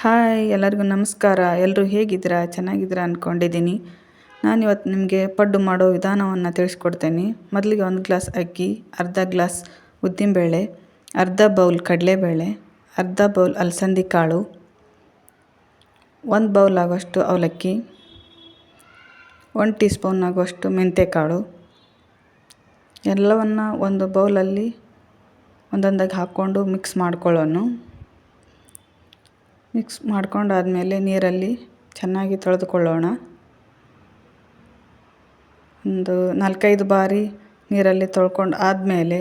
Hi ಎಲ್ಲರಿಗೂ ನಮಸ್ಕಾರ. ಎಲ್ಲರೂ ಹೇಗಿದ್ದೀರಾ? ಚೆನ್ನಾಗಿದ್ದೀರಾ ಅಂದ್ಕೊಂಡಿದ್ದೀನಿ. ನಾನಿವತ್ತು ನಿಮಗೆ ಪಡ್ಡು ಮಾಡೋ ವಿಧಾನವನ್ನು ತಿಳಿಸ್ಕೊಡ್ತೇನೆ. ಮೊದಲಿಗೆ 1 ಗ್ಲಾಸ್ ಅಕ್ಕಿ, ಅರ್ಧ ಗ್ಲಾಸ್ ಉದ್ದಿನಬೇಳೆ, ಅರ್ಧ ಬೌಲ್ ಕಡಲೆಬೇಳೆ, ಅರ್ಧ ಬೌಲ್ ಅಲಸಂದಿ ಕಾಳು, 1 ಬೌಲ್ ಆಗುವಷ್ಟು ಅವಲಕ್ಕಿ, 1 ಟೀ ಸ್ಪೂನ್ ಆಗುವಷ್ಟು ಮೆಂತ್ಯಕಾಳು ಎಲ್ಲವನ್ನು ಒಂದು ಬೌಲಲ್ಲಿ ಒಂದೊಂದಾಗಿ ಹಾಕ್ಕೊಂಡು ಮಿಕ್ಸ್ ಮಾಡ್ಕೊಳ್ಳೋಣ. ಮಿಕ್ಸ್ ಮಾಡ್ಕೊಂಡಾದಮೇಲೆ ನೀರಲ್ಲಿ ಚೆನ್ನಾಗಿ ತೊಳೆದುಕೊಳ್ಳೋಣ. ಒಂದು 4-5 ಬಾರಿ ನೀರಲ್ಲಿ ತೊಳ್ಕೊಂಡು ಆದಮೇಲೆ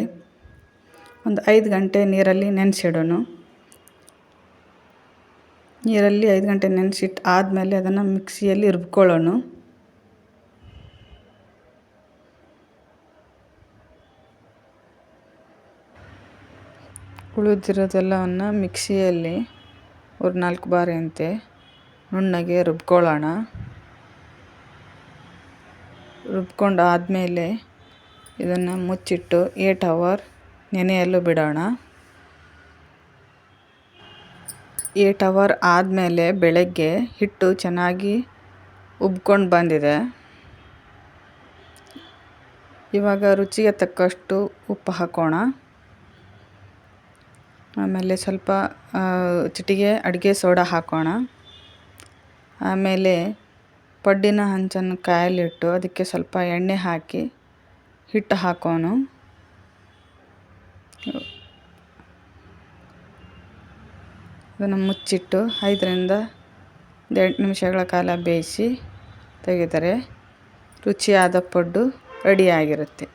ಒಂದು 5 ಗಂಟೆ ನೀರಲ್ಲಿ ನೆನೆಸಿಡೋಣ. ನೀರಲ್ಲಿ 5 ಗಂಟೆ ನೆನೆಸಿಟ್ಟು ಆದಮೇಲೆ ಅದನ್ನು ಮಿಕ್ಸಿಯಲ್ಲಿ ರುಬ್ಕೊಳ್ಳೋಣ. ಉಳಿದಿರೋದೆಲ್ಲವನ್ನು ಮಿಕ್ಸಿಯಲ್ಲಿ ಒಂದು 4 ಬಾರಿ ಅಂತೆ ನುಣ್ಣಗೆ ರುಬ್ಕೊಳ್ಳೋಣ. ರುಬ್ಕೊಂಡು ಆದಮೇಲೆ ಇದನ್ನು ಮುಚ್ಚಿಟ್ಟು 8 ಅವರ್ ನೆನೆಯಲು ಬಿಡೋಣ. 8 ಅವರ್ ಆದಮೇಲೆ ಬೆಳಗ್ಗೆ ಹಿಟ್ಟು ಚೆನ್ನಾಗಿ ಉಬ್ಕೊಂಡು ಬಂದಿದೆ. ಇವಾಗ ರುಚಿಗೆ ತಕ್ಕಷ್ಟು ಉಪ್ಪು ಹಾಕೋಣ. ಆಮೇಲೆ ಸ್ವಲ್ಪ ಚಿಟಿಕೆ ಅಡುಗೆ ಸೋಡಾ ಹಾಕೋಣ. ಆಮೇಲೆ ಪಡ್ಡಿನ ಹಂಚನ್ನು ಕಾಯಲಿಟ್ಟು ಅದಕ್ಕೆ ಸ್ವಲ್ಪ ಎಣ್ಣೆ ಹಾಕಿ ಹಿಟ್ಟು ಹಾಕೋಣ. ಅದನ್ನು ಮುಚ್ಚಿಟ್ಟು 5ರಿಂದ 8 ನಿಮಿಷಗಳ ಕಾಲ ಬೇಯಿಸಿ ತೆಗೆದರೆ ರುಚಿಯಾದ ಪಡ್ಡು ರೆಡಿಯಾಗಿರುತ್ತೆ.